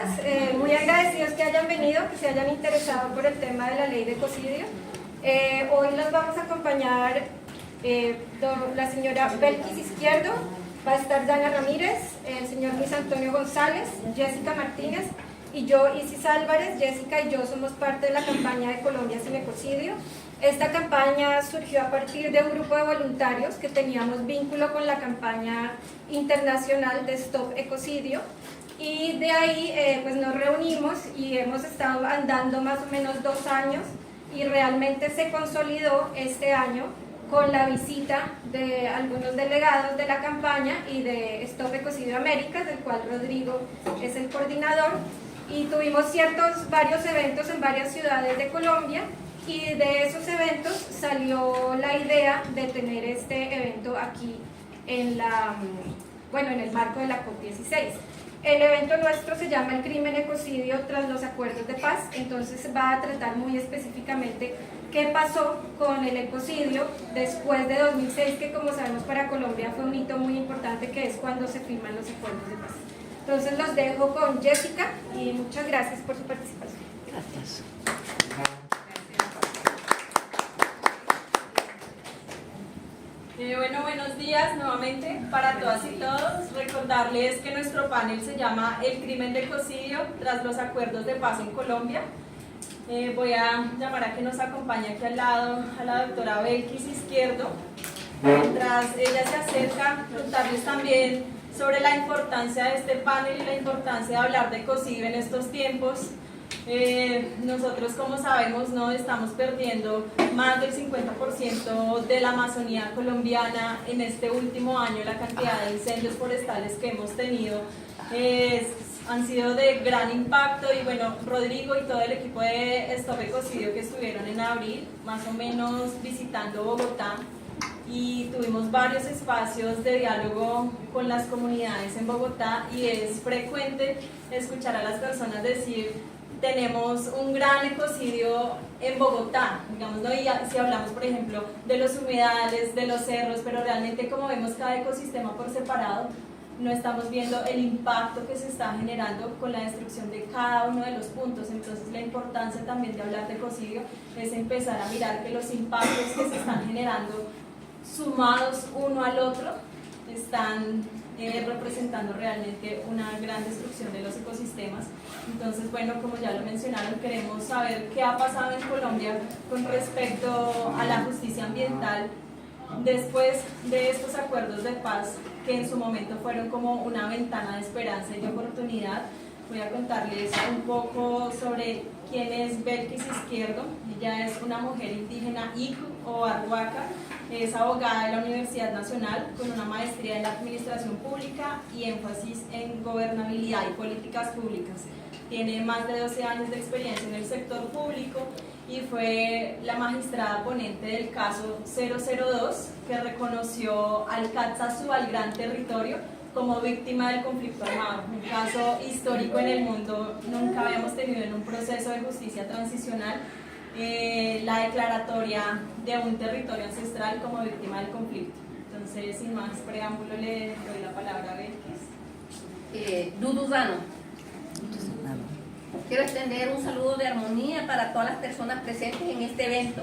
gracias, muy agradecidos que hayan venido, que se hayan interesado por el tema de la ley de ecocidio. Hoy nos vamos a acompañar la señora Belkis Izquierdo, va a estar Dana Ramírez, el señor Luis Antonio González, Jessica Martínez y yo, Isis Álvarez. Jessica y yo somos parte de la campaña de Colombia sin ecocidio. Esta campaña surgió a partir de un grupo de voluntarios que teníamos vínculo con la campaña internacional de Stop Ecocidio, y de ahí pues nos reunimos y hemos estado andando más o menos 2 años, y realmente se consolidó este año con la visita de algunos delegados de la campaña y de Stop Ecocidio Américas, del cual Rodrigo es el coordinador, y tuvimos varios eventos en varias ciudades de Colombia, y de esos eventos salió la idea de tener este evento aquí en el marco de la COP16. El evento nuestro se llama El crimen ecocidio tras los acuerdos de paz, entonces va a tratar muy específicamente qué pasó con el ecocidio después de 2006, que como sabemos para Colombia fue un hito muy importante, que es cuando se firman los acuerdos de paz. Entonces los dejo con Jessica y muchas gracias por su participación. Gracias. Buenos días nuevamente para todas y todos. Recordarles que nuestro panel se llama El crimen de ecocidio tras los acuerdos de paz en Colombia. Voy a llamar a que nos acompañe aquí al lado a la doctora Belkis Izquierdo. Mientras ella se acerca, contarles también sobre la importancia de este panel y la importancia de hablar de ecocidio en estos tiempos. Nosotros, como sabemos, no estamos perdiendo más del 50% de la Amazonía colombiana. En este último año la cantidad de incendios forestales que hemos tenido han sido de gran impacto, y bueno, Rodrigo y todo el equipo de Stop Ecocidio que estuvieron en abril más o menos visitando Bogotá, y tuvimos varios espacios de diálogo con las comunidades en Bogotá, y es frecuente escuchar a las personas decir: tenemos un gran ecocidio en Bogotá, digamos, ¿no? Y si hablamos, por ejemplo, de los humedales, de los cerros, pero realmente como vemos cada ecosistema por separado, no estamos viendo el impacto que se está generando con la destrucción de cada uno de los puntos. Entonces la importancia también de hablar de ecocidio es empezar a mirar que los impactos que se están generando sumados uno al otro están representando realmente una gran destrucción de los ecosistemas. Entonces, bueno, como ya lo mencionaron, queremos saber qué ha pasado en Colombia con respecto a la justicia ambiental después de estos acuerdos de paz, que en su momento fueron como una ventana de esperanza y de oportunidad. Voy a contarles un poco sobre quién es Belkis Izquierdo. Ella es una mujer indígena Iku o Arhuaca, es abogada de la Universidad Nacional con una maestría en Administración Pública y énfasis en Gobernabilidad y Políticas Públicas. Tiene más de 12 años de experiencia en el sector público y fue la magistrada ponente del caso 002, que reconoció al Caatzazú, al Gran Territorio, como víctima del conflicto armado, un caso histórico en el mundo. Nunca habíamos tenido en un proceso de justicia transicional la declaratoria de un territorio ancestral como víctima del conflicto. Entonces, sin más preámbulo, le doy la palabra a Belkis. Dududano. Quiero extender un saludo de armonía para todas las personas presentes en este evento,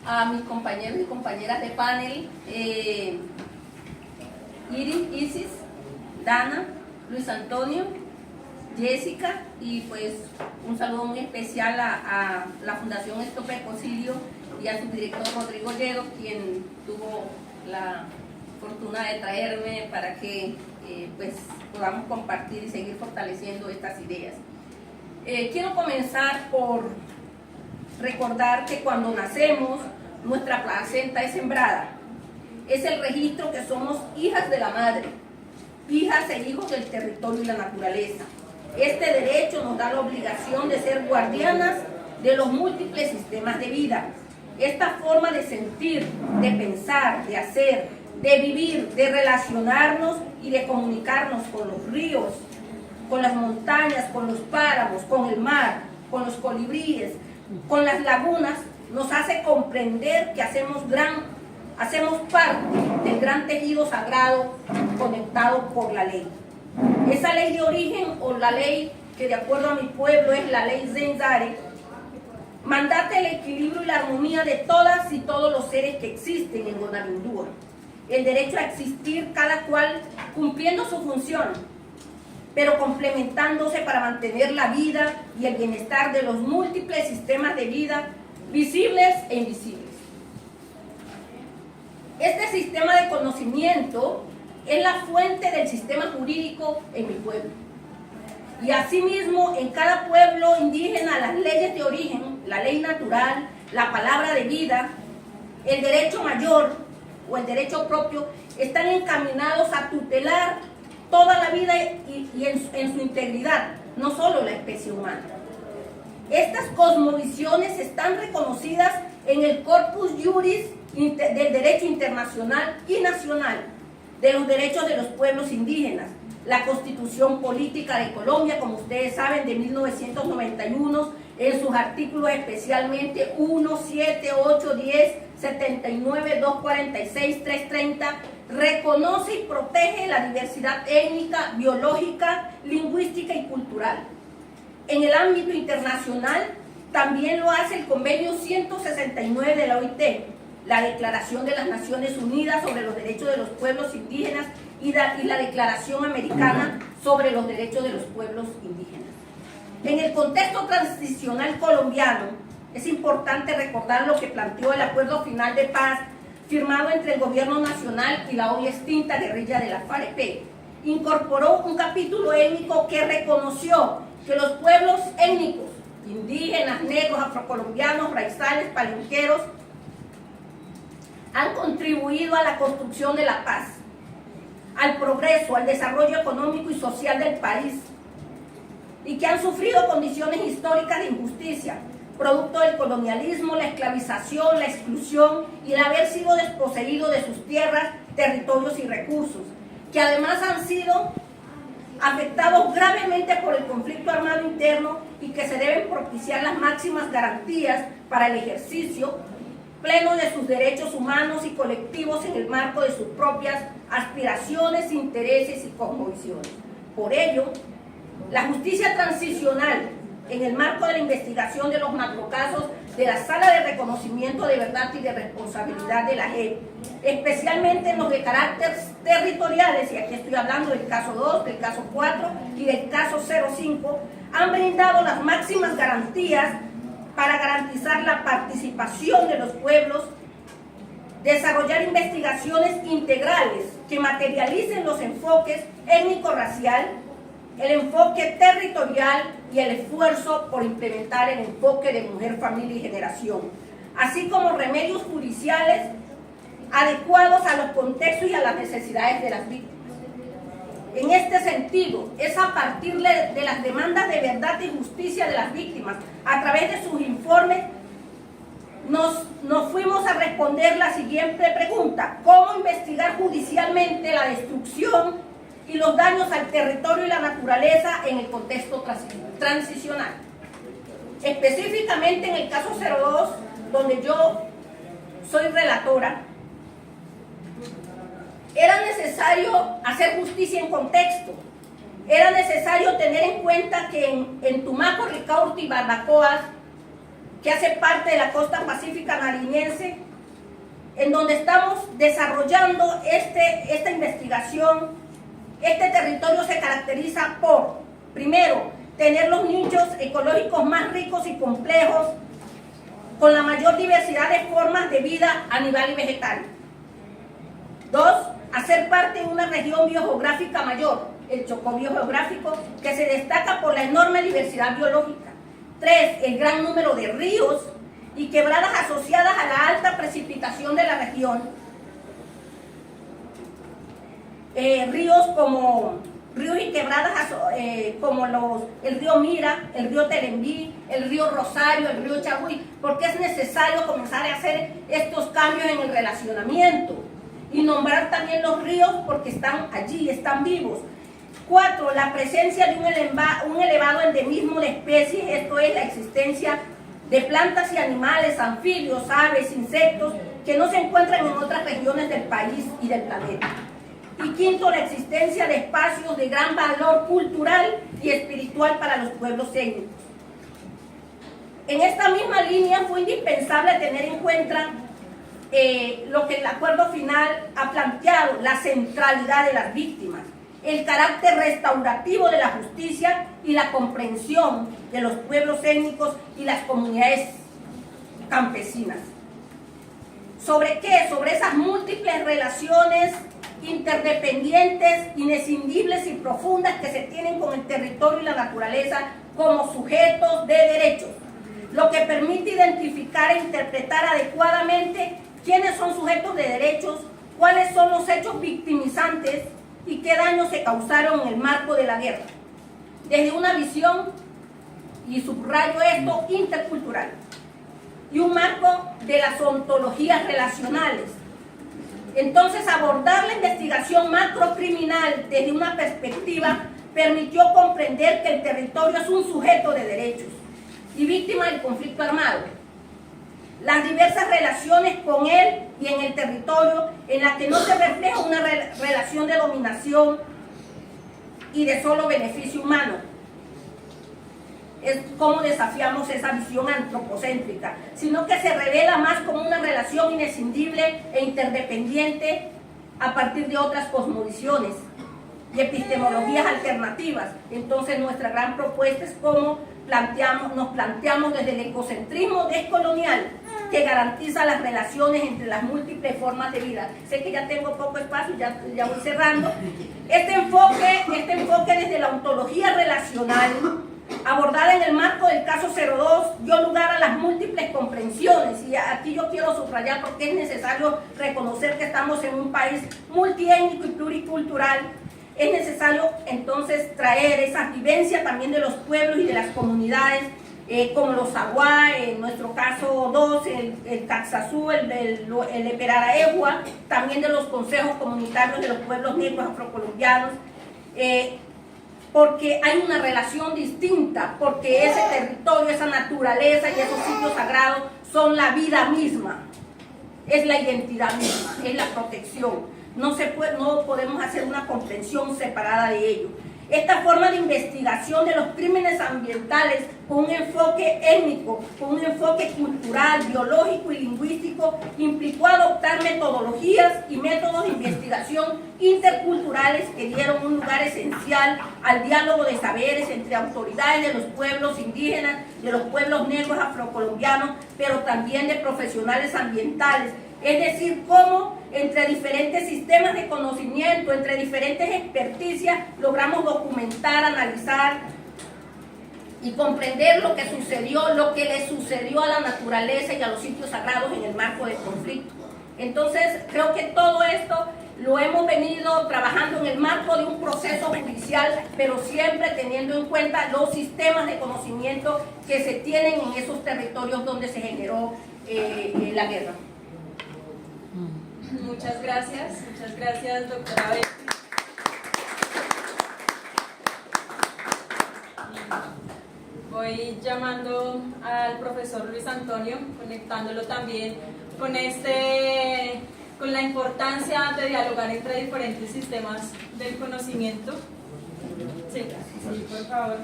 a mis compañeros y compañeras de panel, Isis, Dana, Luis Antonio, Jessica, y pues un saludo muy especial a la Fundación Stop Ecocidio y a su director Rodrigo Lledo, quien tuvo la fortuna de traerme para que pues podamos compartir y seguir fortaleciendo estas ideas. Quiero comenzar por recordar que cuando nacemos, nuestra placenta es sembrada. Es el registro que somos hijas de la madre, hijas e hijos del territorio y la naturaleza. Este derecho nos da la obligación de ser guardianas de los múltiples sistemas de vida. Esta forma de sentir, de pensar, de hacer, de vivir, de relacionarnos y de comunicarnos con los ríos, con las montañas, con los páramos, con el mar, con los colibríes, con las lagunas, nos hace comprender que hacemos parte del gran tejido sagrado conectado por la ley. Esa ley de origen o la ley que de acuerdo a mi pueblo es la ley Zenzare, mandata el equilibrio y la armonía de todas y todos los seres que existen en Gonavindúa, el derecho a existir cada cual cumpliendo su función, pero complementándose para mantener la vida y el bienestar de los múltiples sistemas de vida, visibles e invisibles. Este sistema de conocimiento es la fuente del sistema jurídico en mi pueblo. Y asimismo, en cada pueblo indígena, las leyes de origen, la ley natural, la palabra de vida, el derecho mayor o el derecho propio, están encaminados a tutelar toda la vida y en su integridad, no solo la especie humana. Estas cosmovisiones están reconocidas en el corpus juris del derecho internacional y nacional, de los derechos de los pueblos indígenas, la Constitución Política de Colombia, como ustedes saben, de 1991, en sus artículos especialmente 1, 7, 8, 10, 79, 246, 330, reconoce y protege la diversidad étnica, biológica, lingüística y cultural. En el ámbito internacional también lo hace el convenio 169 de la OIT, la Declaración de las Naciones Unidas sobre los Derechos de los Pueblos Indígenas y la Declaración Americana sobre los Derechos de los Pueblos Indígenas. En el contexto transicional colombiano, es importante recordar lo que planteó el Acuerdo Final de Paz firmado entre el Gobierno Nacional y la hoy extinta guerrilla de la FAREP. Incorporó un capítulo étnico que reconoció que los pueblos étnicos, indígenas, negros, afrocolombianos, raizales, palenqueros, han contribuido a la construcción de la paz, al progreso, al desarrollo económico y social del país, y que han sufrido condiciones históricas de injusticia, producto del colonialismo, la esclavización, la exclusión y el haber sido desposeído de sus tierras, territorios y recursos, que además han sido afectados gravemente por el conflicto armado interno y que se deben propiciar las máximas garantías para el ejercicio pleno de sus derechos humanos y colectivos en el marco de sus propias aspiraciones, intereses y cosmovisiones. Por ello, la justicia transicional, en el marco de la investigación de los macrocasos de la Sala de Reconocimiento de Verdad y de Responsabilidad de la JEP, especialmente en los de carácter territoriales, y aquí estoy hablando del caso 2, del caso 4 y del caso 05, han brindado las máximas garantías para garantizar la participación de los pueblos, desarrollar investigaciones integrales que materialicen los enfoques étnico-racial, el enfoque territorial y el esfuerzo por implementar el enfoque de mujer, familia y generación, así como remedios judiciales adecuados a los contextos y a las necesidades de las víctimas. En este sentido, es a partir de las demandas de verdad y justicia de las víctimas, a través de sus informes, nos fuimos a responder la siguiente pregunta: ¿cómo investigar judicialmente la destrucción y los daños al territorio y la naturaleza en el contexto transicional? Específicamente en el caso 02, donde yo soy relatora, era necesario hacer justicia en contexto. Era necesario tener en cuenta que en Tumaco, Ricaurte y Barbacoas, que hace parte de la costa pacífica nariñense, en donde estamos desarrollando esta investigación, este territorio se caracteriza por, primero, tener los nichos ecológicos más ricos y complejos, con la mayor diversidad de formas de vida animal y vegetal. 2, hacer parte de una región biogeográfica mayor, el Chocó biogeográfico, que se destaca por la enorme diversidad biológica. 3, el gran número de ríos y quebradas asociadas a la alta precipitación de la región. Ríos y quebradas como el río Mira, el río Telembí, el río Rosario, el río Chagüí, porque es necesario comenzar a hacer estos cambios en el relacionamiento y nombrar también los ríos porque están allí, están vivos. 4, la presencia de un elevado endemismo de especies, esto es la existencia de plantas y animales, anfibios, aves, insectos, que no se encuentran en otras regiones del país y del planeta. Y quinto, la existencia de espacios de gran valor cultural y espiritual para los pueblos étnicos. En esta misma línea fue indispensable tener en cuenta lo que el acuerdo final ha planteado, la centralidad de las víctimas, el carácter restaurativo de la justicia y la comprensión de los pueblos étnicos y las comunidades campesinas. ¿Sobre qué? Sobre esas múltiples relaciones interdependientes, inescindibles y profundas que se tienen con el territorio y la naturaleza como sujetos de derechos, lo que permite identificar e interpretar adecuadamente quiénes son sujetos de derechos, cuáles son los hechos victimizantes y qué daños se causaron en el marco de la guerra, desde una visión, y subrayo esto, intercultural, y un marco de las ontologías relacionales. Entonces, abordar la investigación macrocriminal desde una perspectiva permitió comprender que el territorio es un sujeto de derechos y víctima del conflicto armado. Las diversas relaciones con él y en el territorio, en las que no se refleja una relación de dominación y de solo beneficio humano. Es como desafiamos esa visión antropocéntrica, sino que se revela más como una relación inescindible e interdependiente a partir de otras cosmovisiones y epistemologías alternativas. Entonces, nuestra gran propuesta es cómo nos planteamos desde el ecocentrismo descolonial, que garantiza las relaciones entre las múltiples formas de vida. Sé que ya tengo poco espacio, ya voy cerrando. Este enfoque desde la ontología relacional, abordada en el marco del caso 02, dio lugar a las múltiples comprensiones, y aquí yo quiero subrayar porque es necesario reconocer que estamos en un país multiétnico y pluricultural. Es necesario entonces traer esa vivencia también de los pueblos y de las comunidades, como los Aguá, en nuestro caso 2, el Caxazú, el Eperaraegua, también de los consejos comunitarios de los pueblos negros afrocolombianos, porque hay una relación distinta, porque ese territorio, esa naturaleza y esos sitios sagrados son la vida misma, es la identidad misma, es la protección. No podemos hacer una comprensión separada de ello. Esta forma de investigación de los crímenes ambientales con un enfoque étnico, con un enfoque cultural, biológico y lingüístico, implicó adoptar metodologías y métodos de investigación interculturales que dieron un lugar esencial al diálogo de saberes entre autoridades de los pueblos indígenas, de los pueblos negros afrocolombianos, pero también de profesionales ambientales. Es decir, cómo entre diferentes sistemas de conocimiento, entre diferentes experticias, logramos documentar, analizar y comprender lo que sucedió, lo que le sucedió a la naturaleza y a los sitios sagrados en el marco del conflicto. Entonces, creo que todo esto lo hemos venido trabajando en el marco de un proceso judicial, pero siempre teniendo en cuenta los sistemas de conocimiento que se tienen en esos territorios donde se generó la guerra. Muchas gracias, doctora Betty. Voy llamando al profesor Luis Antonio, conectándolo también con la importancia de dialogar entre diferentes sistemas del conocimiento. Sí, por favor,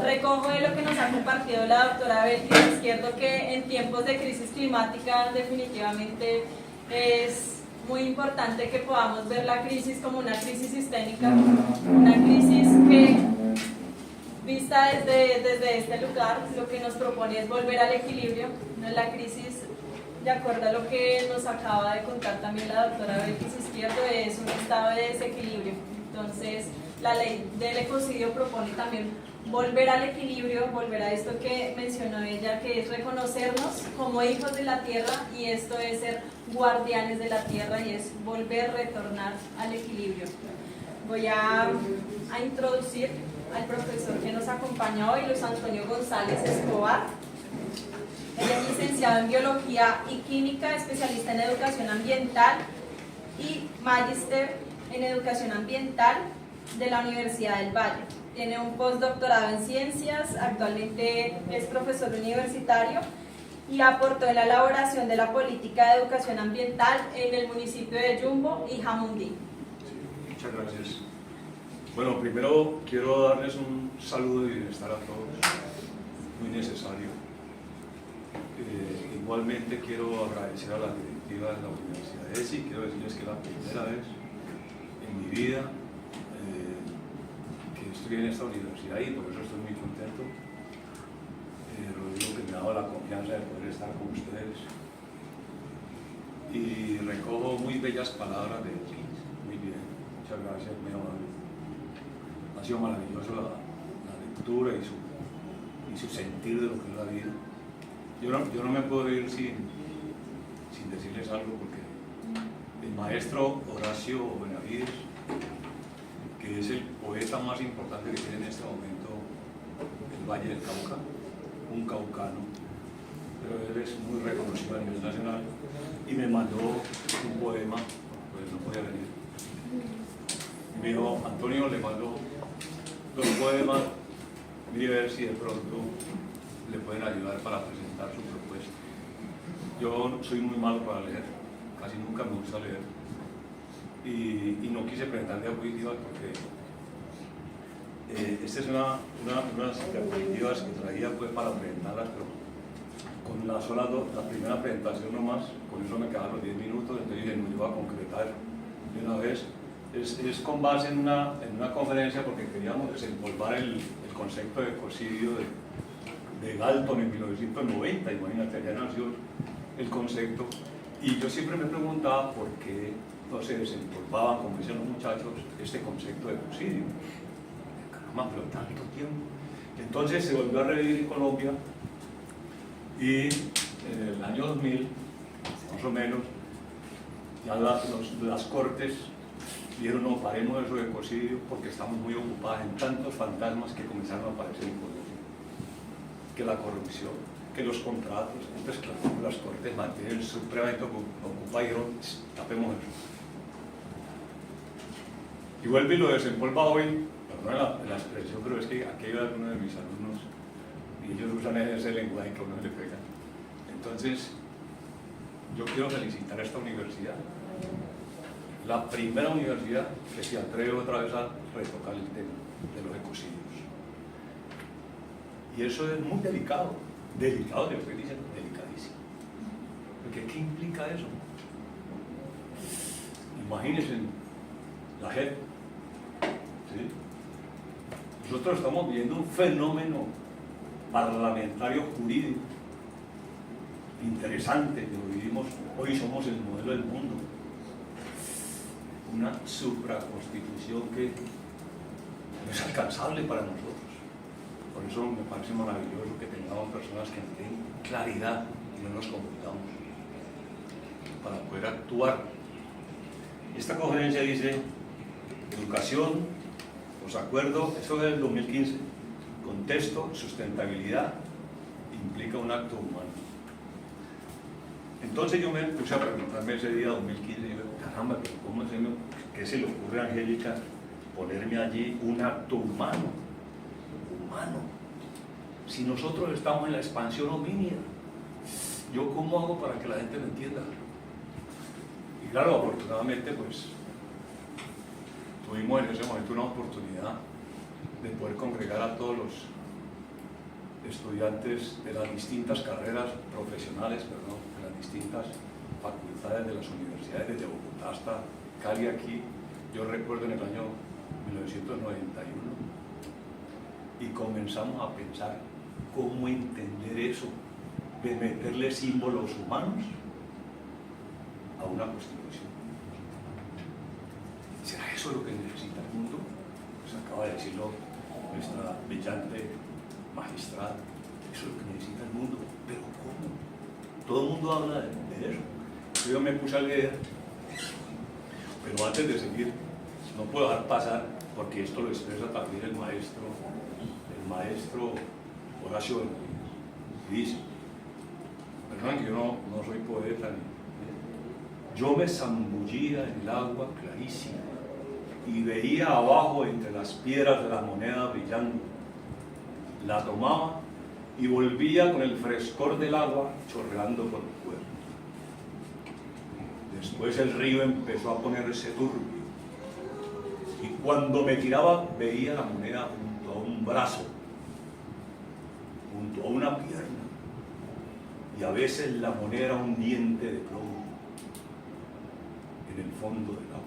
recojo de lo que nos ha compartido la doctora Betty Izquierdo, que en tiempos de crisis climática definitivamente es muy importante que podamos ver la crisis como una crisis sistémica, una crisis que, vista desde este lugar, lo que nos propone es volver al equilibrio. La crisis, de acuerdo a lo que nos acaba de contar también la doctora Betty Izquierdo, es un estado de desequilibrio. Entonces, la ley del ecocidio propone también volver al equilibrio, volver a esto que mencionó ella, que es reconocernos como hijos de la tierra, y esto es ser guardianes de la tierra, y es volver a retornar al equilibrio. Voy a introducir al profesor que nos acompaña hoy, Luis Antonio González Escobar. Él es licenciado en Biología y Química, especialista en Educación Ambiental y magíster en Educación Ambiental de la Universidad del Valle. Tiene un postdoctorado en Ciencias, actualmente es profesor universitario y aportó en la elaboración de la política de educación ambiental en el municipio de Yumbo y Jamundí. Muchas gracias. Bueno, primero quiero darles un saludo de bienestar a todos, muy necesario. Igualmente quiero agradecer a la directiva de la Universidad de ESI, quiero decirles que es la primera vez en mi vida que estoy en esta universidad y por eso estoy muy contento. Rodrigo, que me ha dado la confianza de poder estar con ustedes. Y recojo muy bellas palabras de ti. Muy bien, muchas gracias, muy amable. Ha sido maravilloso la lectura y su sentir de lo que es la vida. Yo no me puedo ir sin decirles algo, porque el maestro Horacio Benavides, que es el poeta más importante que tiene en este momento el Valle del Cauca, un caucano, pero él es muy reconocido a nivel nacional, y me mandó un poema, pues no podía venir. Me dijo, Antonio, le mandó 2 poemas, mire a ver si de pronto le pueden ayudar para presentar su propuesta. Yo soy muy malo para leer, casi nunca me gusta leer, y no quise presentar diapositivas porque esta es unas diapositivas que traía pues para presentarlas, pero con la primera presentación nomás, con eso me quedaban los 10 minutos, entonces dije, no, yo voy a concretar de una vez. Es con base en una conferencia, porque queríamos desempolvar el concepto de ecocidio de Galton en 1990, imagínate, allá nació el concepto, y yo siempre me preguntaba por qué no se desempolvaban, como dicen los muchachos, este concepto de ecocidio. Caramba, pero tanto tiempo. Entonces se volvió a revivir en Colombia, y en el año 2000, más o menos, ya las cortes dijeron, no, paremos eso de ecocidio porque estamos muy ocupados en tantos fantasmas que comenzaron a aparecer en Colombia, que la corrupción, que los contratos. Entonces, claro, las cortes mantienen supremamente ocupadas y dijeron, tapemos eso. Y vuelve y lo desempolva hoy, perdón la expresión, pero es que aquí hay algunos de mis alumnos y ellos usan ese lenguaje que a uno le pega. Entonces, yo quiero felicitar a esta universidad, la primera universidad que se atreve otra vez a retocar el tema de los ecocidios. Y eso es muy delicado, le estoy diciendo, delicadísimo. Porque ¿qué implica eso? Imagínense la gente, ¿sí? Nosotros estamos viviendo un fenómeno parlamentario jurídico interesante, que lo vivimos, hoy somos el modelo del mundo. Una supraconstitución que no es alcanzable para nosotros. Por eso me parece maravilloso que tengamos personas que tengan claridad y no nos confundamos para poder actuar. Esta conferencia dice educación, los acuerdos, esto es del 2015, contexto, sustentabilidad, implica un acto humano. Entonces yo me puse a preguntarme ese día 2015, y yo, caramba, ¿qué se le ocurre a Angélica ponerme allí un acto humano? Humano. Si nosotros estamos en la expansión homínida, ¿yo cómo hago para que la gente me entienda? Y claro, afortunadamente, pues, tuvimos en ese momento una oportunidad de poder congregar a todos los estudiantes de las distintas carreras profesionales, de las distintas facultades de las universidades, desde Bogotá hasta Cali aquí. Yo recuerdo en el año 1991, y comenzamos a pensar cómo entender eso, de meterle símbolos humanos a una constitución. ¿Será eso lo que necesita el mundo? Pues acaba de decirlo nuestra brillante magistrada, eso es lo que necesita el mundo, pero ¿cómo? Todo el mundo habla de eso. Yo me puse a leer, pero antes de seguir, no puedo dejar pasar, porque esto lo expresa también el maestro Horacio Benavides, y dice, perdón que yo no soy poeta, yo me zambullía en el agua clarísima y veía abajo entre las piedras de la moneda brillando. La tomaba y volvía con el frescor del agua chorreando por el cuerpo. Después el río empezó a ponerse turbio Y cuando me tiraba veía la moneda junto a un brazo, junto a una pierna, y a veces la moneda era un diente de plomo en el fondo del agua.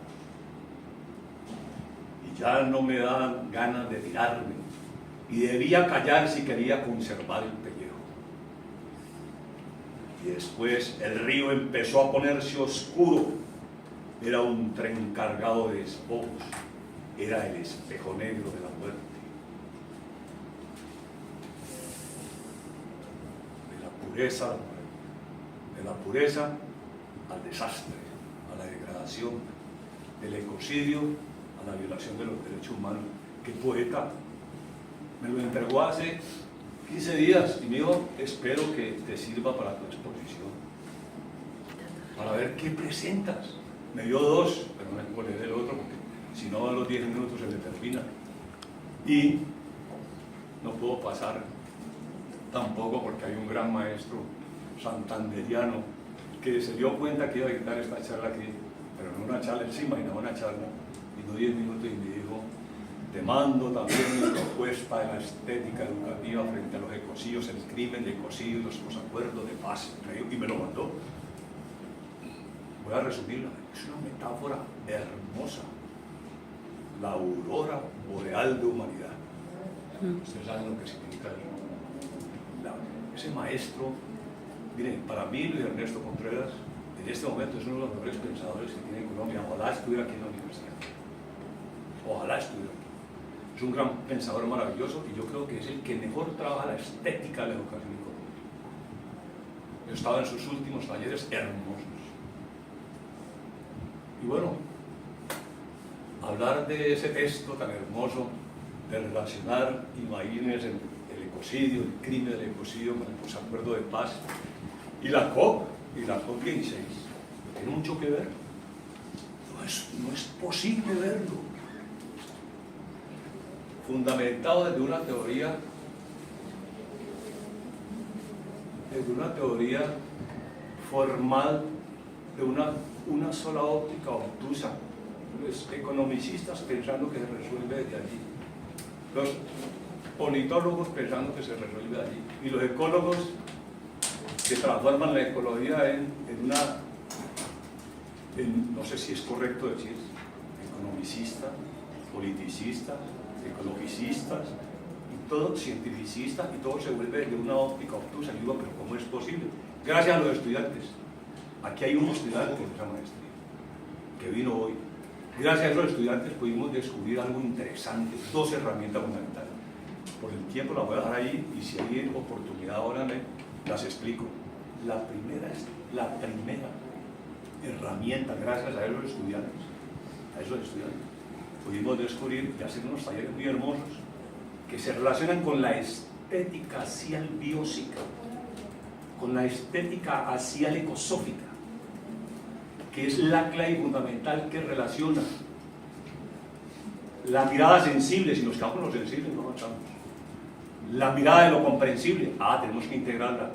Y ya no me daban ganas de tirarme, y debía callar si quería conservar el pellejo. Y después el río empezó a ponerse oscuro. Era un tren cargado de despojos. Era el espejo negro de la muerte. De la pureza al desastre, a la degradación, del ecocidio a la violación de los derechos humanos. ¿Qué poeta? Me lo entregó hace 15 días y me dijo, espero que te sirva para tu exposición, para ver qué presentas. Me dio 2, pero no me puedo leer el otro porque si no a los 10 minutos se le termina. Y no puedo pasar tampoco porque hay un gran maestro santanderiano que se dio cuenta que iba a dictar esta charla aquí, pero no una charla, él se imaginaba una charla, y no 10 minutos y me dijo, te mando también mi propuesta de la estética educativa frente a los ecocidios, el crimen de ecocidio y los acuerdos de paz, y me lo mandó. Voy a resumirla, es una metáfora hermosa, la aurora boreal de humanidad. Ustedes saben lo que significa eso. Ese maestro, miren, para mí Luis Ernesto Contreras, en este momento es uno de los mejores pensadores que tiene Colombia. Ojalá estuviera aquí en la universidad. Ojalá estuviera aquí. Es un gran pensador maravilloso y yo creo que es el que mejor trabaja la estética de la educación en Colombia. Yo he estado en sus últimos talleres hermosos. Y bueno, hablar de ese texto tan hermoso, de relacionar, imagínense, el ecocidio, el crimen del ecocidio con el posacuerdo de paz, y la COP16, tiene mucho que ver. No es posible verlo. Fundamentado desde una teoría formal, de una sola óptica obtusa, los economicistas pensando que se resuelve desde allí, los politólogos pensando que se resuelve allí, y los ecólogos que transforman la ecología no sé si es correcto decir, economicistas, politicistas, ecologicistas, y todo cientificistas, y todo se vuelve de una óptica obtusa. Y digo, pero ¿cómo es posible? Gracias a los estudiantes. Aquí hay un estudiante de esa maestría que vino hoy. Gracias a esos estudiantes pudimos descubrir algo interesante, 2 herramientas fundamentales. Por el tiempo las voy a dejar ahí y si hay oportunidad ahora las explico. La primera herramienta, gracias a esos estudiantes, pudimos descubrir y hacer unos talleres muy hermosos que se relacionan con la estética axial biósica, con la estética axial ecosófica, que es la clave fundamental que relaciona la mirada sensible. Si nos quedamos en lo sensible no avanzamos. La mirada de lo comprensible, tenemos que integrarla,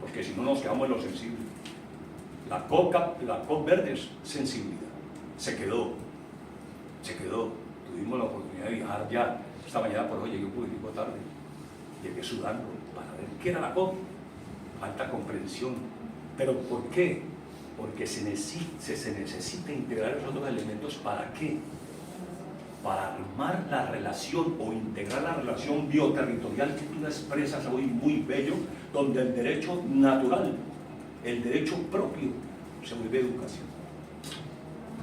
porque si no nos quedamos en lo sensible. La COP verde es sensibilidad, se quedó. Tuvimos la oportunidad de viajar ya, esta mañana por hoy llegué un poquitico tarde, llegué sudando para ver qué era la COP, alta comprensión. ¿Pero por qué? Porque se necesita integrar esos 2 elementos. ¿Para qué? Para armar la relación o integrar la relación bioterritorial que tú expresas hoy muy bello, donde el derecho natural, el derecho propio, se vuelve educación.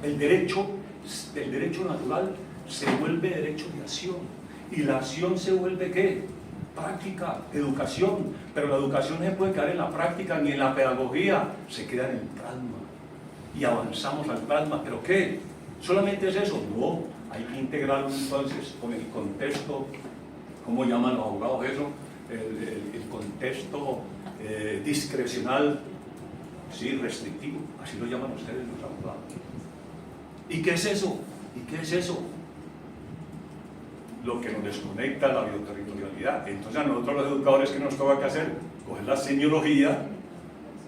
El derecho natural se vuelve derecho de acción. ¿Y la acción se vuelve qué? Práctica, educación. Pero la educación no se puede quedar en la práctica ni en la pedagogía, se queda en el plasma. Y avanzamos al plasma. ¿Pero qué? ¿Solamente es eso? No, hay que integrarlo entonces con el contexto, ¿cómo llaman los abogados eso? El contexto discrecional, sí, restrictivo, así lo llaman ustedes los abogados. ¿Y qué es eso? Lo que nos desconecta la bioterritorialidad. Entonces a nosotros los educadores, ¿qué nos toca que hacer? Coger la semiología,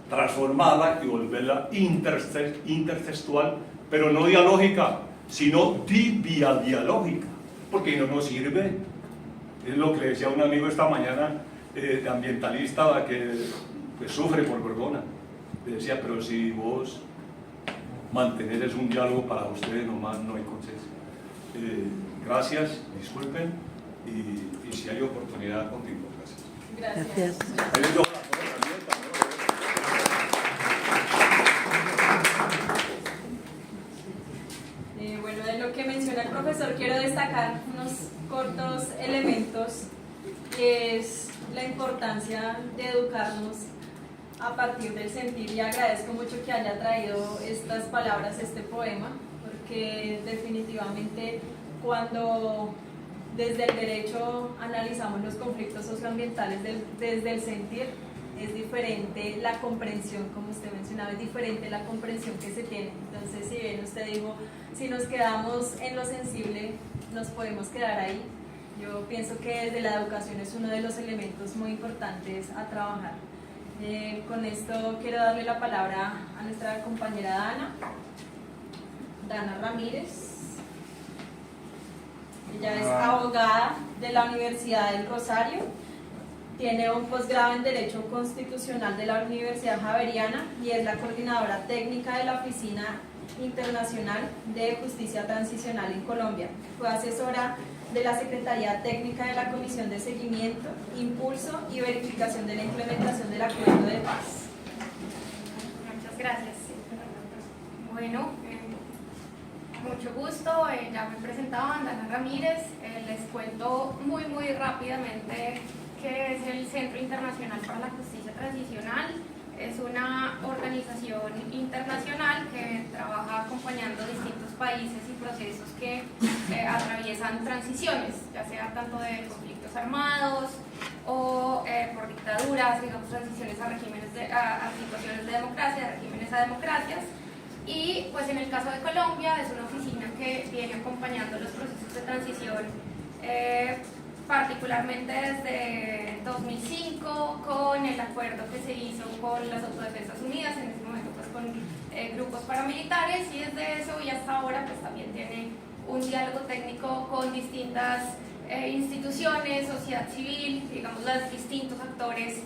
transformarla y volverla intertextual, pero no dialógica, sino dialógica, porque no nos sirve. Es lo que le decía un amigo esta mañana, de ambientalista, que pues, sufre por Gorgona. Le decía, pero si vos mantener es un diálogo para ustedes nomás, no hay consenso. Gracias, disculpen, y si hay oportunidad, continúo. Gracias. Gracias. Ahí les dejo la palabra también, Bueno, de lo que menciona el profesor, quiero destacar unos cortos elementos, que es la importancia de educarnos a partir del sentir, y agradezco mucho que haya traído estas palabras, este poema, porque definitivamente cuando desde el derecho analizamos los conflictos socioambientales desde el sentir, es diferente la comprensión, como usted mencionaba, es diferente la comprensión que se tiene. Entonces, si bien usted dijo, si nos quedamos en lo sensible, nos podemos quedar ahí. Yo pienso que desde la educación es uno de los elementos muy importantes a trabajar. Con esto quiero darle la palabra a nuestra compañera Dana Ramírez. Ella es abogada de la Universidad del Rosario, tiene un posgrado en Derecho Constitucional de la Universidad Javeriana y es la coordinadora técnica de la Oficina Internacional de Justicia Transicional en Colombia. Fue asesora de la Secretaría Técnica de la Comisión de Seguimiento, Impulso y Verificación de la Implementación del Acuerdo de Paz. Muchas gracias. Bueno, mucho gusto, ya me presentaban, Dana Ramírez. Les cuento muy rápidamente qué es el Centro Internacional para la Justicia Transicional. Es una organización internacional que trabaja acompañando distintos países y procesos que atraviesan transiciones, ya sea tanto de conflictos armados o por dictaduras, digamos transiciones a regímenes a situaciones de democracia, de regímenes a democracias. Y pues en el caso de Colombia es una oficina que viene acompañando los procesos de transición particularmente desde 2005 con el acuerdo que se hizo con las Autodefensas Unidas, en ese momento pues con grupos paramilitares, y desde eso y hasta ahora pues también tiene un diálogo técnico con distintas instituciones, sociedad civil, digamos los distintos actores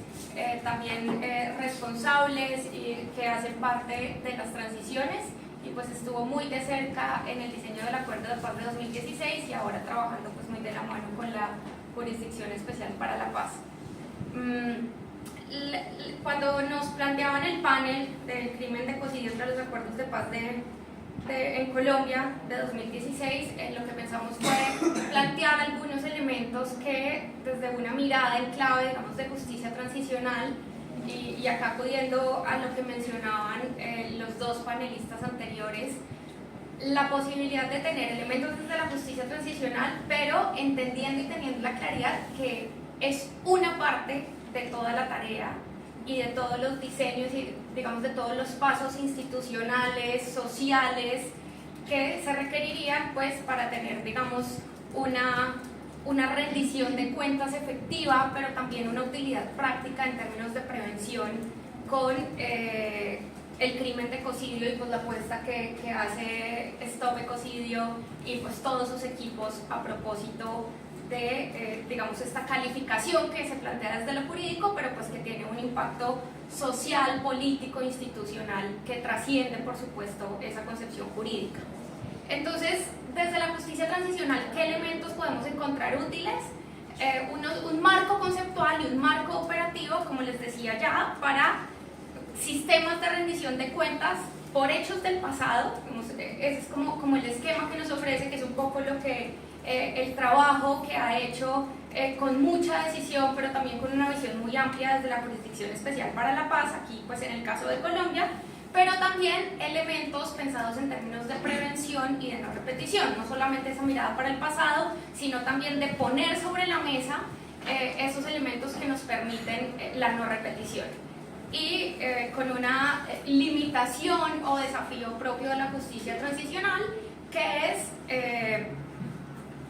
también responsables y que hacen parte de las transiciones, y pues estuvo muy de cerca en el diseño del Acuerdo de Paz de 2016 y ahora trabajando pues muy de la mano con la Jurisdicción Especial para la Paz. Cuando nos planteaban el panel del crimen de ecocidio entre los acuerdos de paz en Colombia de 2016, lo que pensamos fue plantear algunos elementos que desde una mirada en clave, digamos, de justicia transicional, y acá acudiendo a lo que mencionaban los dos panelistas anteriores, la posibilidad de tener elementos desde la justicia transicional, pero entendiendo y teniendo la claridad que es una parte de toda la tarea y de todos los diseños y digamos de todos los pasos institucionales, sociales que se requerirían pues para tener digamos una rendición de cuentas efectiva, pero también una utilidad práctica en términos de prevención con el crimen de ecocidio y pues la apuesta que hace Stop Ecocidio y pues todos sus equipos a propósito de digamos esta calificación que se plantea desde lo jurídico, pero pues que tiene un impacto social, político, institucional que trasciende por supuesto esa concepción jurídica. Entonces, desde la justicia transicional, ¿qué elementos podemos encontrar útiles? Un marco conceptual y un marco operativo, como les decía ya, para sistemas de rendición de cuentas por hechos del pasado. Ese es como el esquema que nos ofrece, que es un poco lo que el trabajo que ha hecho con mucha decisión, pero también con una visión muy amplia desde la Jurisdicción Especial para la Paz, aquí pues en el caso de Colombia, pero también elementos pensados en términos de prevención y de no repetición, no solamente esa mirada para el pasado, sino también de poner sobre la mesa esos elementos que nos permiten la no repetición. Y con una limitación o desafío propio de la justicia transicional, que es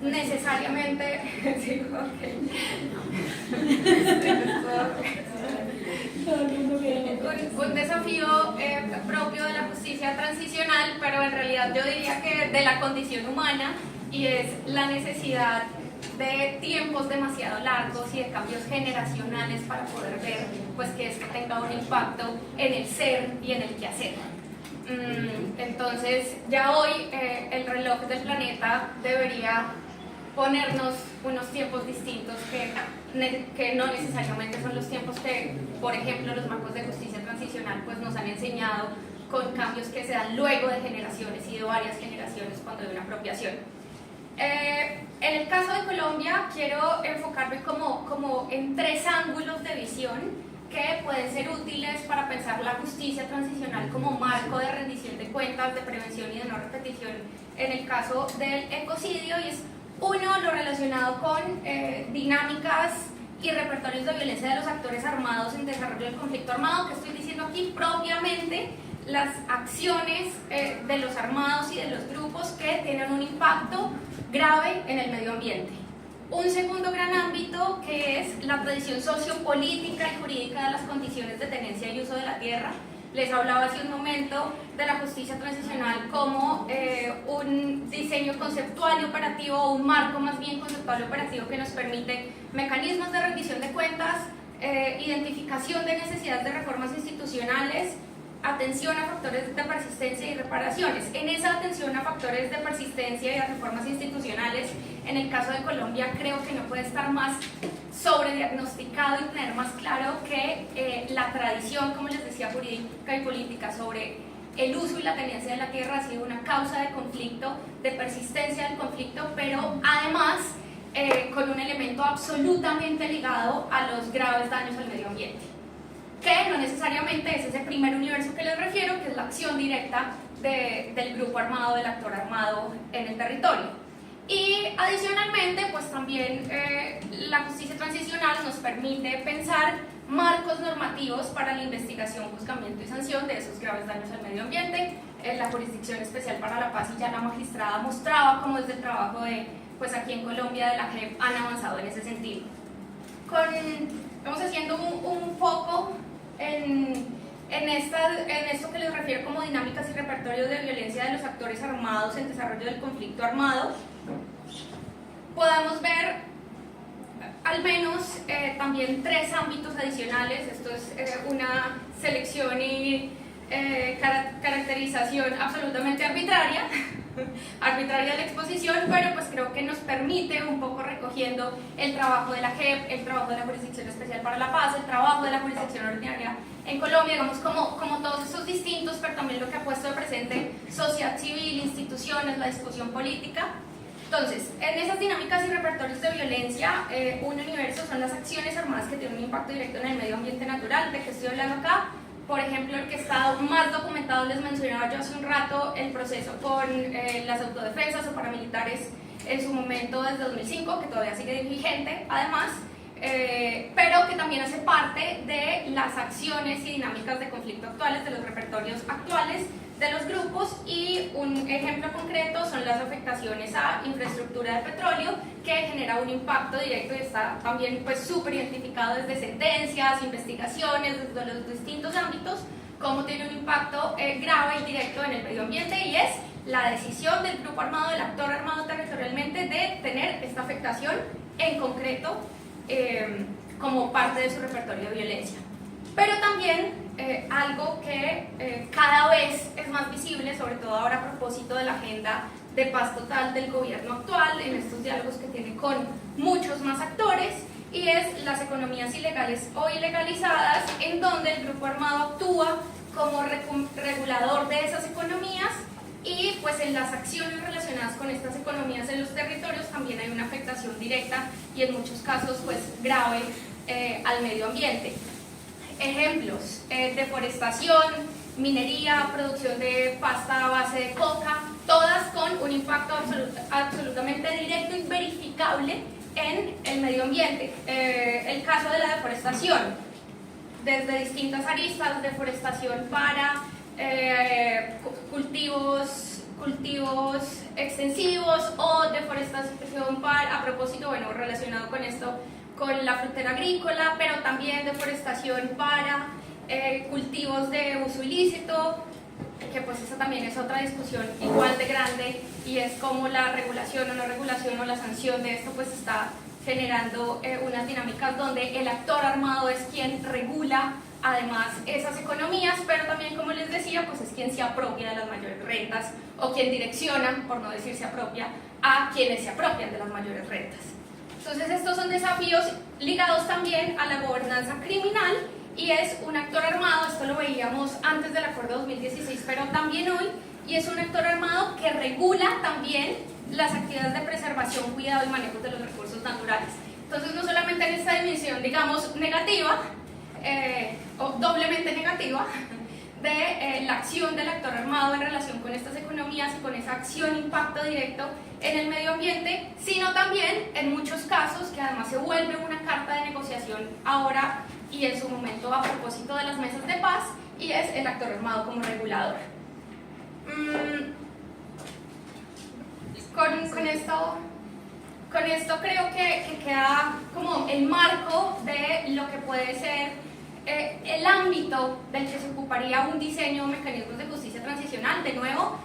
necesariamente sí, okay. un desafío propio de la justicia transicional, pero en realidad yo diría que de la condición humana, y es la necesidad de tiempos demasiado largos y de cambios generacionales para poder ver pues, que esto tenga un impacto en el ser y en el quehacer. Entonces, ya hoy el reloj del planeta debería ponernos unos tiempos distintos que no necesariamente son los tiempos que, por ejemplo, los marcos de justicia transicional pues, nos han enseñado con cambios que se dan luego de generaciones y de varias generaciones cuando hay una apropiación. En el caso de Colombia quiero enfocarme como en 3 ángulos de visión que pueden ser útiles para pensar la justicia transicional como marco de rendición de cuentas, de prevención y de no repetición en el caso del ecocidio, y es uno, lo relacionado con dinámicas y repertorios de violencia de los actores armados en desarrollo del conflicto armado. ¿Qué estoy diciendo aquí? Propiamente las acciones de los armados y de los grupos que tienen un impacto grave en el medio ambiente. Un segundo gran ámbito que es la tradición sociopolítica y jurídica de las condiciones de tenencia y uso de la tierra. Les hablaba hace un momento de la justicia transicional como un diseño conceptual y operativo, un marco más bien conceptual y operativo que nos permite mecanismos de rendición de cuentas, identificación de necesidades de reformas institucionales, atención a factores de persistencia y reparaciones. En esa atención a factores de persistencia y a reformas institucionales, en el caso de Colombia creo que no puede estar más sobrediagnosticado y tener más claro que la tradición, como les decía, jurídica y política sobre el uso y la tenencia de la tierra ha sido una causa de conflicto, de persistencia del conflicto, pero además con un elemento absolutamente ligado a los graves daños al medio ambiente, que no necesariamente es ese primer universo que les refiero, que es la acción directa del grupo armado, del actor armado en el territorio. Y adicionalmente, pues también la justicia transicional nos permite pensar marcos normativos para la investigación, juzgamiento y sanción de esos graves daños al medio ambiente. La Jurisdicción Especial para la Paz y ya la magistrada mostraba cómo desde el trabajo pues aquí en Colombia de la JEP han avanzado en ese sentido. Vamos haciendo un foco en esto que les refiero como dinámicas y repertorios de violencia de los actores armados en desarrollo del conflicto armado. Podemos ver al menos también 3 ámbitos adicionales. Esto es una selección y caracterización absolutamente arbitraria de la exposición, pero pues creo que nos permite un poco recogiendo el trabajo de la JEP, el trabajo de la Jurisdicción Especial para la Paz, el trabajo de la Jurisdicción Ordinaria en Colombia, digamos como todos esos distintos, pero también lo que ha puesto de presente sociedad civil, instituciones, la discusión política. Entonces, en esas dinámicas y repertorios de violencia, un universo son las acciones armadas que tienen un impacto directo en el medio ambiente natural. ¿De qué estoy hablando acá? Por ejemplo, el que está más documentado, les mencionaba yo hace un rato, el proceso con las autodefensas o paramilitares en su momento desde 2005, que todavía sigue vigente, además, pero que también hace parte de las acciones y dinámicas de conflicto actuales, de los repertorios actuales de los grupos. Y un ejemplo concreto son las afectaciones a infraestructura de petróleo, que genera un impacto directo y está también pues súper identificado desde sentencias, investigaciones, desde los distintos ámbitos, cómo tiene un impacto grave y directo en el medio ambiente, y es la decisión del grupo armado, del actor armado territorialmente, de tener esta afectación en concreto como parte de su repertorio de violencia. Pero también algo que cada vez es más visible, sobre todo ahora a propósito de la agenda de paz total del gobierno actual, en estos diálogos que tiene con muchos más actores, y es las economías ilegales o ilegalizadas, en donde el grupo armado actúa como regulador de esas economías, y pues en las acciones relacionadas con estas economías en los territorios también hay una afectación directa y en muchos casos pues grave al medio ambiente. Ejemplos: deforestación, minería, producción de pasta a base de coca, todas con un impacto absolutamente directo y verificable en el medio ambiente. El caso de la deforestación, desde distintas aristas: deforestación para cultivos extensivos, o deforestación para, a propósito, bueno, relacionado con esto, con la frontera agrícola, pero también deforestación para cultivos de uso ilícito, que pues esa también es otra discusión igual de grande, y es como la regulación o no regulación o la sanción de esto pues está generando unas dinámicas donde el actor armado es quien regula además esas economías, pero también, como les decía, pues es quien se apropia de las mayores rentas, o quien direcciona, por no decir se apropia, a quienes se apropian de las mayores rentas. Entonces estos son desafíos ligados también a la gobernanza criminal, y es un actor armado, esto lo veíamos antes del acuerdo 2016, pero también hoy, y es un actor armado que regula también las actividades de preservación, cuidado y manejo de los recursos naturales. Entonces no solamente en esta dimensión, digamos, negativa, o doblemente negativa, de la acción del actor armado en relación con estas economías y con esa acción impacto directo en el medio ambiente, sino también en muchos casos que además se vuelve una carta de negociación ahora y en su momento a propósito de las mesas de paz, y es el actor armado como regulador. Con esto creo que queda como el marco de lo que puede ser el ámbito del que se ocuparía un diseño de mecanismos de justicia transicional. De nuevo,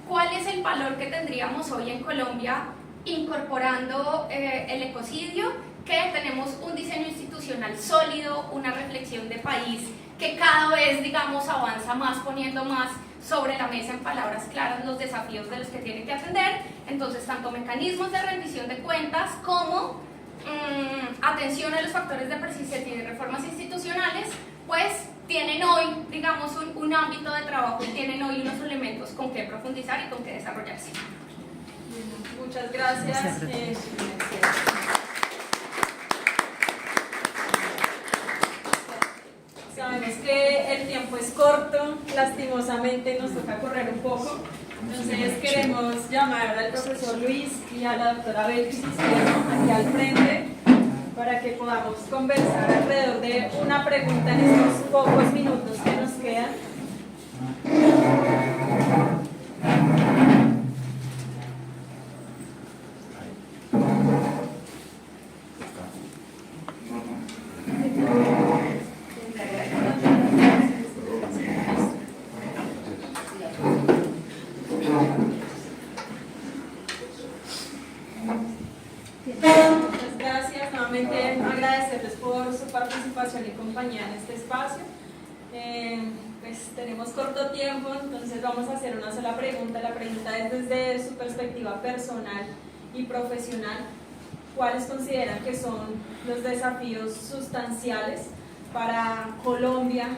¿cuál es el valor que tendríamos hoy en Colombia incorporando el ecocidio? Que tenemos un diseño institucional sólido, una reflexión de país que cada vez, digamos, avanza más, poniendo más sobre la mesa en palabras claras los desafíos de los que tiene que atender. Entonces, tanto mecanismos de rendición de cuentas como atención a los factores de persistencia y de reformas institucionales, pues tienen hoy, digamos, un ámbito de trabajo y tienen hoy unos elementos con que profundizar y con que desarrollarse. Muchas gracias. Sabemos que el tiempo es corto, lastimosamente nos toca correr un poco, entonces queremos llamar al profesor Luis y a la doctora Belkis aquí al frente para que podamos conversar alrededor de una pregunta en estos pocos minutos que nos quedan. Muchas gracias, nuevamente agradecerles por su participación y compañía en este espacio. Pues tenemos corto tiempo, entonces vamos a hacer una sola pregunta. La pregunta es desde su perspectiva personal y profesional. ¿Cuáles consideran que son los desafíos sustanciales para Colombia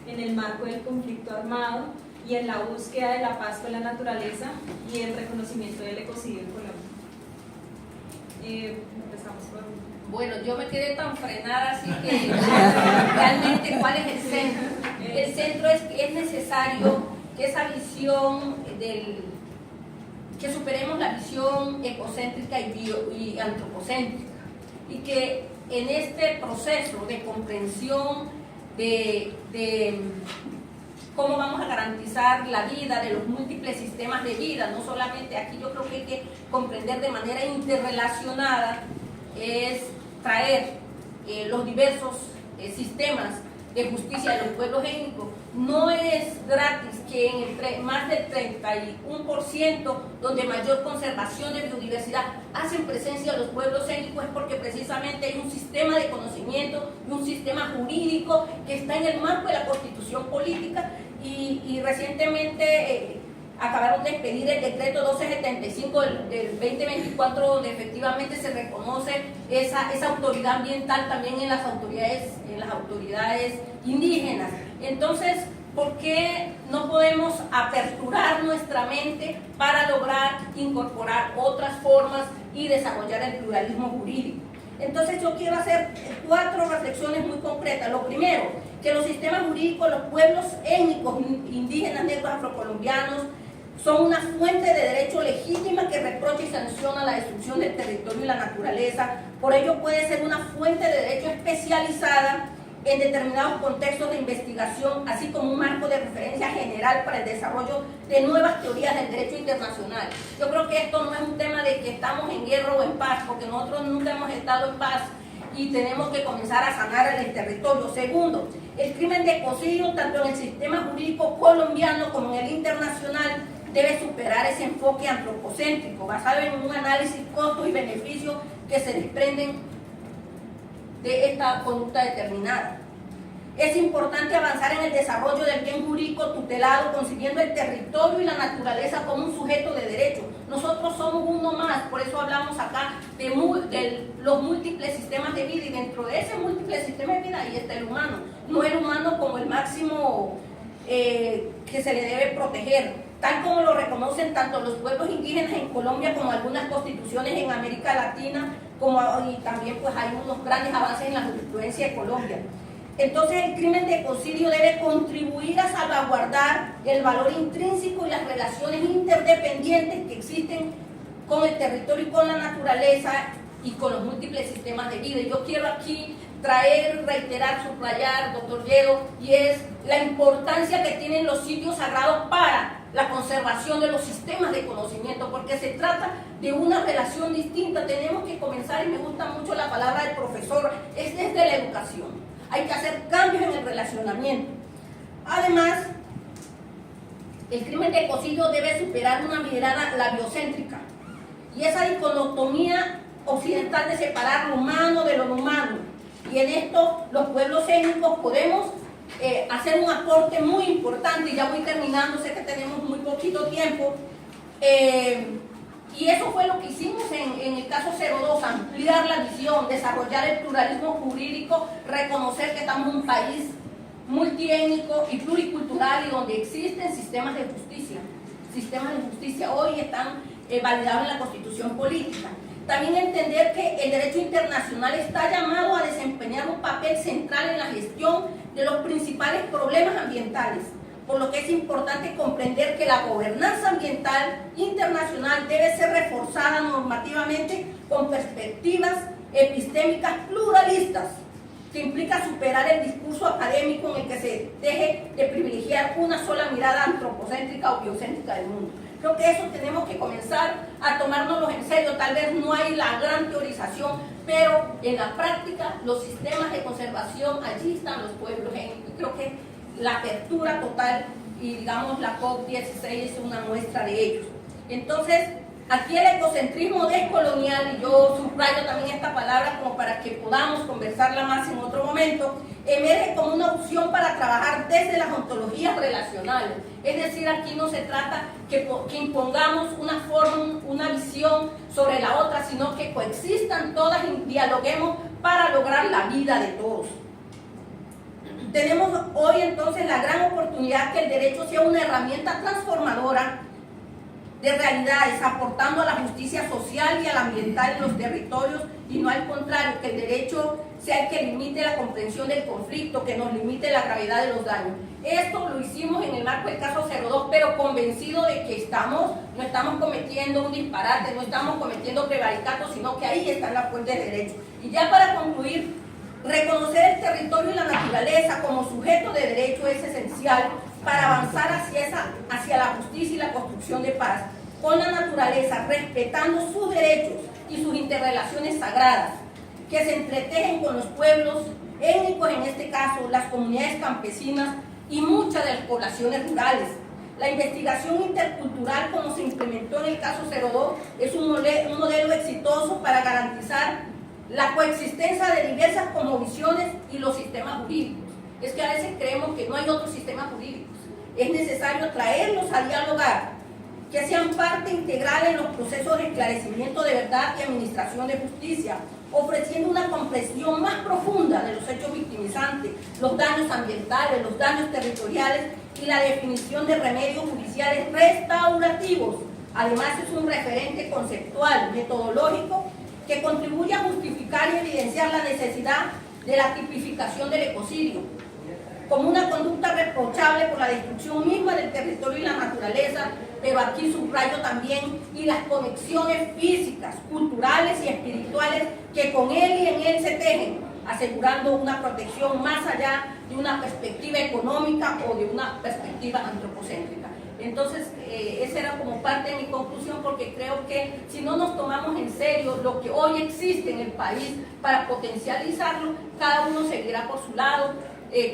en el marco del conflicto armado y en la búsqueda de la paz con la naturaleza y el reconocimiento del ecocidio en Colombia? Empezamos por... Bueno, yo me quedé tan frenada, así que realmente, ¿cuál es el centro? El centro es que es necesario que esa visión que superemos la visión ecocéntrica y antropocéntrica, y que en este proceso de comprensión de cómo vamos a garantizar la vida de los múltiples sistemas de vida, no solamente aquí, yo creo que hay que comprender de manera interrelacionada, es traer los diversos sistemas de justicia de los pueblos étnicos. No es gratis que en más del 31%, donde mayor conservación de biodiversidad hacen presencia los pueblos étnicos, es porque precisamente hay un sistema de conocimiento y un sistema jurídico que está en el marco de la constitución política, y recientemente acabaron de expedir el decreto 1275 del 2024, donde efectivamente se reconoce esa autoridad ambiental también en las autoridades indígenas. Entonces, ¿por qué no podemos aperturar nuestra mente para lograr incorporar otras formas y desarrollar el pluralismo jurídico? Entonces yo quiero hacer 4 reflexiones muy concretas. Lo primero, que los sistemas jurídicos, los pueblos étnicos, indígenas, negros, afrocolombianos, son una fuente de derecho legítima que reprocha y sanciona la destrucción del territorio y la naturaleza. Por ello puede ser una fuente de derecho especializada en determinados contextos de investigación, así como un marco de referencia general para el desarrollo de nuevas teorías del derecho internacional. Yo creo que esto no es un tema de que estamos en guerra o en paz, porque nosotros nunca hemos estado en paz, y tenemos que comenzar a sanar el territorio. Segundo, el crimen de ecocidio, tanto en el sistema jurídico colombiano como en el internacional, debe superar ese enfoque antropocéntrico basado en un análisis costos y beneficios que se desprenden de esta conducta determinada. Es importante avanzar en el desarrollo del bien jurídico tutelado, concibiendo el territorio y la naturaleza como un sujeto de derecho. Nosotros somos uno más, por eso hablamos acá de los múltiples sistemas de vida, y dentro de ese múltiple sistema de vida ahí está el humano, no el humano como el máximo que se le debe proteger, tal como lo reconocen tanto los pueblos indígenas en Colombia como algunas constituciones en América Latina, y también pues hay unos grandes avances en la jurisprudencia de Colombia. Entonces el crimen de ecocidio debe contribuir a salvaguardar el valor intrínseco y las relaciones interdependientes que existen con el territorio y con la naturaleza y con los múltiples sistemas de vida. Y yo quiero aquí traer, reiterar, subrayar, doctor Llero, y es la importancia que tienen los sitios sagrados para la conservación de los sistemas de conocimiento, porque se trata de una relación distinta. Tenemos que comenzar, y me gusta mucho la palabra del profesor, es desde la educación. Hay que hacer cambios en el relacionamiento. Además, el crimen de ecocidio debe superar una mirada labiocéntrica y esa dicotomía occidental de separar lo humano de lo no humano. Y en esto los pueblos étnicos podemos hacer un aporte muy importante, y ya voy terminando, sé que tenemos muy poquito tiempo. Y eso fue lo que hicimos en el caso 02, ampliar la visión, desarrollar el pluralismo jurídico, reconocer que estamos en un país multiétnico y pluricultural y donde existen sistemas de justicia. Sistemas de justicia hoy están validados en la Constitución política. También entender que el derecho internacional está llamado a desempeñar un papel central en la gestión de los principales problemas ambientales, por lo que es importante comprender que la gobernanza ambiental internacional debe ser reforzada normativamente con perspectivas epistémicas pluralistas, que implica superar el discurso académico en el que se deje de privilegiar una sola mirada antropocéntrica o biocéntrica del mundo. Creo que eso tenemos que comenzar a tomárnoslo en serio. Tal vez no hay la gran teorización, pero en la práctica los sistemas de conservación, allí están los pueblos étnicos. Creo que la apertura total, y digamos la COP16 es una muestra de ellos. Entonces, aquí el ecocentrismo descolonial, y yo subrayo también esta palabra como para que podamos conversarla más en otro momento, emerge como una opción para trabajar desde las ontologías relacionales. Es decir, aquí no se trata que impongamos una forma, una visión sobre la otra, sino que coexistan todas y dialoguemos para lograr la vida de todos. Tenemos hoy entonces la gran oportunidad que el derecho sea una herramienta transformadora de realidades, aportando a la justicia social y a la ambiental en los territorios, y no al contrario, que el derecho sea el que limite la comprensión del conflicto, que nos limite la gravedad de los daños. Esto lo hicimos en el marco del caso 02, pero convencido de que no estamos cometiendo un disparate, no estamos cometiendo prevaricato, sino que ahí están las fuentes de derecho. Y ya para concluir, reconocer el territorio y la naturaleza como sujeto de derecho es esencial para avanzar hacia la justicia y la construcción de paz con la naturaleza, respetando sus derechos y sus interrelaciones sagradas, que se entretejen con los pueblos étnicos, en este caso las comunidades campesinas y muchas de las poblaciones rurales. La investigación intercultural, como se implementó en el caso 02, es un modelo exitoso para garantizar la coexistencia de diversas cosmovisiones y los sistemas jurídicos. Es que a veces creemos que no hay otros sistemas jurídicos. Es necesario traerlos a dialogar, que sean parte integral en los procesos de esclarecimiento de verdad y administración de justicia, ofreciendo una comprensión más profunda de los hechos victimizantes, los daños ambientales, los daños territoriales y la definición de remedios judiciales restaurativos. Además, es un referente conceptual, metodológico, que contribuye a justificar y evidenciar la necesidad de la tipificación del ecocidio como una conducta reprochable por la destrucción misma del territorio y la naturaleza, pero aquí subrayo también y las conexiones físicas, culturales y espirituales que con él y en él se tejen, asegurando una protección más allá de una perspectiva económica o de una perspectiva antropocéntrica. Entonces, esa era como parte de mi conclusión, porque creo que si no nos tomamos en serio lo que hoy existe en el país para potencializarlo, cada uno seguirá por su lado.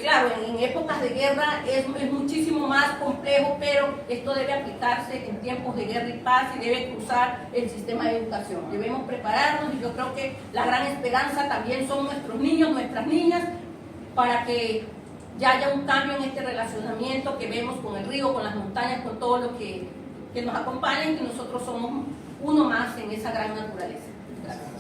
Claro, en épocas de guerra es muchísimo más complejo, pero esto debe aplicarse en tiempos de guerra y paz y debe cruzar el sistema de educación. Debemos prepararnos y yo creo que la gran esperanza también son nuestros niños, nuestras niñas, para que ya haya un cambio en este relacionamiento que vemos con el río, con las montañas, con todo lo que nos acompaña y que nosotros somos uno más en esa gran naturaleza. Gracias.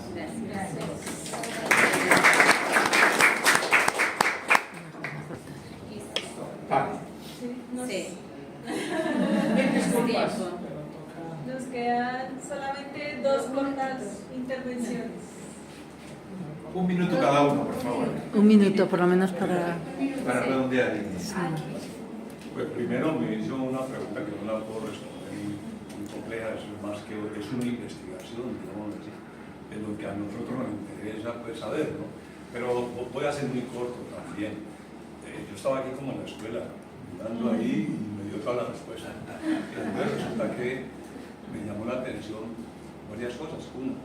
Sí. Sí. Nos quedan solamente 2 cortas intervenciones. Un minuto cada uno, por favor. Un minuto, por lo menos para... Para redondear. Pues primero me hizo una pregunta que no la puedo responder muy compleja, es más que es una investigación, digamos así, de lo que a nosotros nos interesa pues, saber, ¿no? Pero voy a ser muy corto también. Yo estaba aquí como en la escuela, mirando ahí y me dio toda la respuesta. Y entonces resulta que me llamó la atención varias cosas. Una,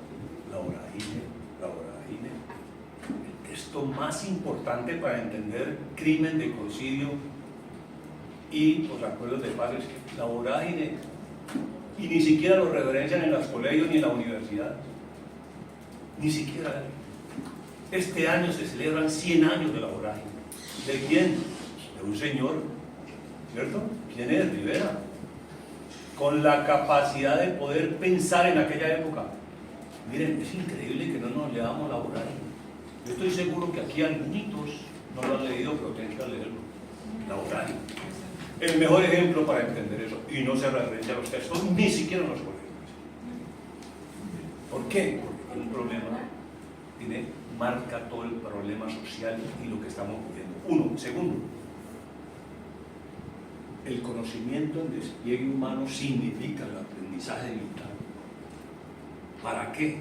la vorágine. El texto más importante para entender crimen de ecocidio y los acuerdos de paz es la vorágine. Y ni siquiera lo reverencian en los colegios ni en la universidad. Ni siquiera. Este año se celebran 100 años de la vorágine. ¿De quién? De un señor, ¿cierto? ¿Quién es? Rivera. Con la capacidad de poder pensar en aquella época. Miren, es increíble que no nos leamos la vorágine. Yo estoy seguro que aquí algunos no lo han leído, pero tienen que leerlo. La vorágine. El mejor ejemplo para entender eso. Y no se referencia a los textos, ni siquiera en los colegios. ¿Por qué? Porque hay un problema. Marca todo el problema social y lo que estamos viviendo. Uno. Segundo, el conocimiento en despliegue humano significa el aprendizaje vital. ¿Para qué?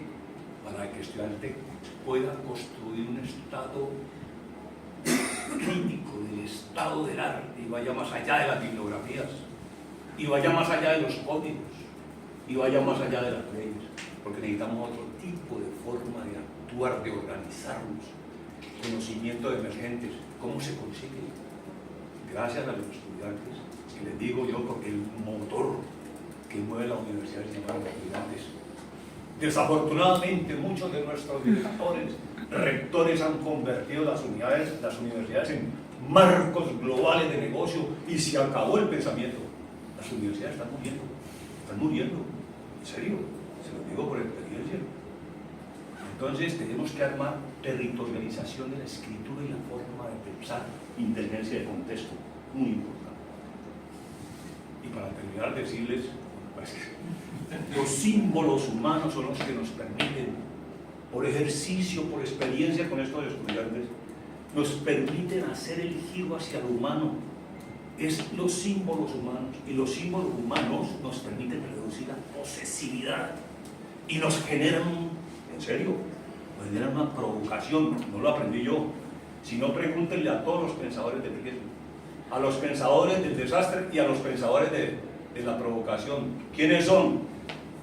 Para que el estudiante pueda construir un estado crítico del estado del arte y vaya más allá de las bibliografías, y vaya más allá de los códigos, y vaya más allá de las leyes, porque necesitamos otro tipo de forma de actuar, de organizarnos, conocimiento de emergentes. ¿Cómo se consigue? Gracias a los estudiantes, que les digo yo, porque el motor que mueve la universidad se llama los estudiantes. Desafortunadamente, muchos de nuestros directores, rectores han convertido las universidades en marcos globales de negocio y se acabó el pensamiento. Las universidades están muriendo, en serio, se lo digo por experiencia. Entonces tenemos que armar territorialización de la escritura y la forma de pensar, inteligencia de contexto, muy importante. Y para terminar, decirles, pues, los símbolos humanos son los que nos permiten, por ejercicio, por experiencia con estos estudiantes, nos permiten hacer el giro hacia lo humano. Es los símbolos humanos, y los símbolos humanos nos permiten reducir la posesividad y nos generan, en serio, nos generan una provocación. No lo aprendí yo, sino pregúntenle a todos los pensadores del riesgo, a los pensadores del desastre y a los pensadores de la provocación. ¿Quiénes son?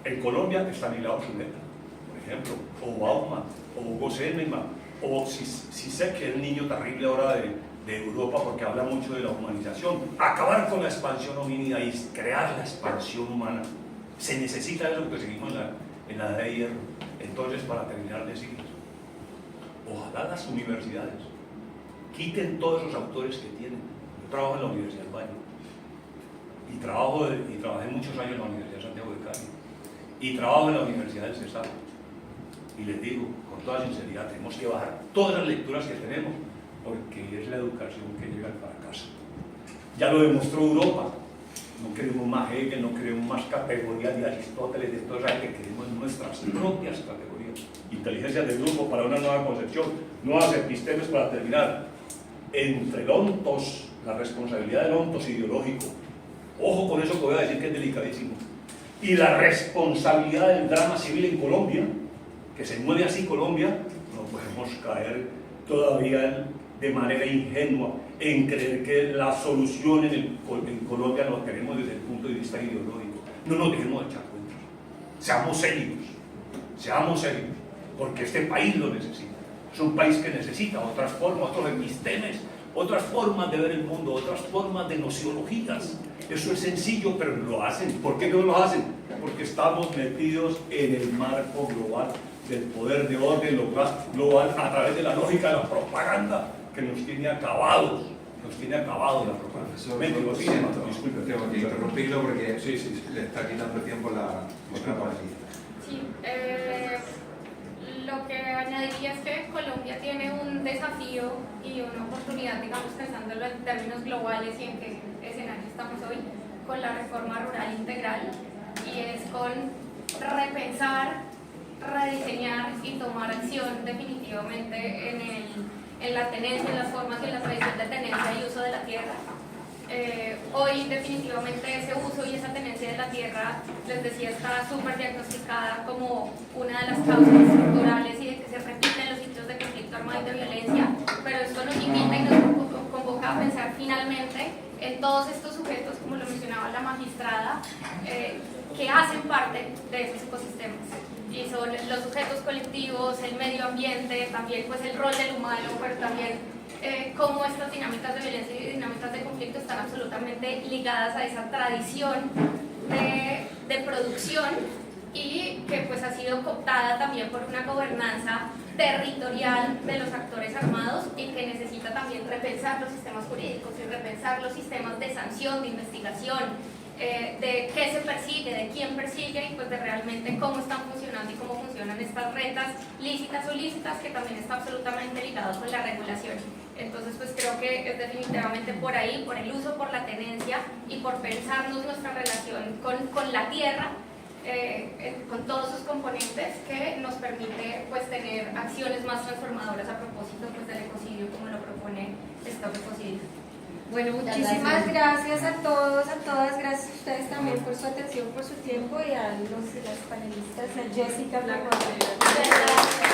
En Colombia, Stanislao Zuleta, por ejemplo, o Bauman, o Hugo Selleman, o Zizek, que es el niño terrible ahora de Europa, porque habla mucho de la humanización. Acabar con la expansión homínida y crear la expansión humana. Se necesita eso que seguimos en la edad de hierro. Entonces, para terminar, decirles, ojalá las universidades quiten todos esos autores que tienen. Yo trabajo en la Universidad del Valle y trabajé muchos años en la Universidad de Santiago de Cali y trabajo en la Universidad del Cesar. Y les digo, con toda sinceridad, tenemos que bajar todas las lecturas que tenemos, porque es la educación que llega al fracaso. Ya lo demostró Europa. No queremos más Hegel, no queremos más categorías de Aristóteles, de toda esa que queremos nuestras propias categorías. Inteligencia de grupo para una nueva concepción, nuevas epistemes para terminar. Entre el ontos, la responsabilidad del ontos ideológico, ojo con eso que voy a decir que es delicadísimo, y la responsabilidad del drama civil en Colombia, que se mueve así Colombia, no podemos caer todavía de manera ingenua en creer que la solución en Colombia lo tenemos desde el punto de vista ideológico. No nos dejemos de echar cuentos. Seamos serios, porque este país lo necesita. Es un país que necesita otras formas, otros epistemes, otras formas de ver el mundo, otras formas de nociologías. Eso es sencillo, pero lo hacen. ¿Por qué no lo hacen? Porque estamos metidos en el marco global del poder de orden global a través de la lógica de la propaganda que nos tiene acabados. La propaganda. Disculpe, tengo que interrumpirlo porque Sí. le está quitando tiempo la otra panelista. Sí, lo que añadiría es que Colombia tiene un desafío y una oportunidad, digamos, pensándolo en términos globales y en qué escenario estamos hoy, con la reforma rural integral, y es con repensar, rediseñar y tomar acción definitivamente en la tenencia, en las formas y en la tradición de tenencia y uso de la tierra. Hoy definitivamente ese uso y esa tenencia de la tierra, les decía, está súper diagnosticada como una de las causas estructurales y de que se repiten los sitios de conflicto armado y de violencia, pero esto nos invita y nos convoca a pensar finalmente en todos estos sujetos, como lo mencionaba la magistrada, que hacen parte de esos ecosistemas. Y son los sujetos colectivos, el medio ambiente, también pues el rol del humano, pero también cómo estas dinámicas de violencia y dinámicas de conflicto están absolutamente ligadas a esa tradición de producción y que pues ha sido cooptada también por una gobernanza territorial de los actores armados y que necesita también repensar los sistemas jurídicos y repensar los sistemas de sanción, de investigación, de qué se persigue, de quién persigue y pues de realmente cómo están funcionando y cómo funcionan estas rentas lícitas o ilícitas, que también está absolutamente ligado con la regulación. Entonces pues creo que es definitivamente por ahí, por el uso, por la tenencia y por pensarnos nuestra relación con la tierra, con todos sus componentes, que nos permite pues tener acciones más transformadoras a propósito pues del ecocidio, como lo propone Stop Ecocidio. Bueno, muchísimas gracias a todos, a todas, gracias a ustedes también por su atención, por su tiempo, y a las panelistas, a Jessica, por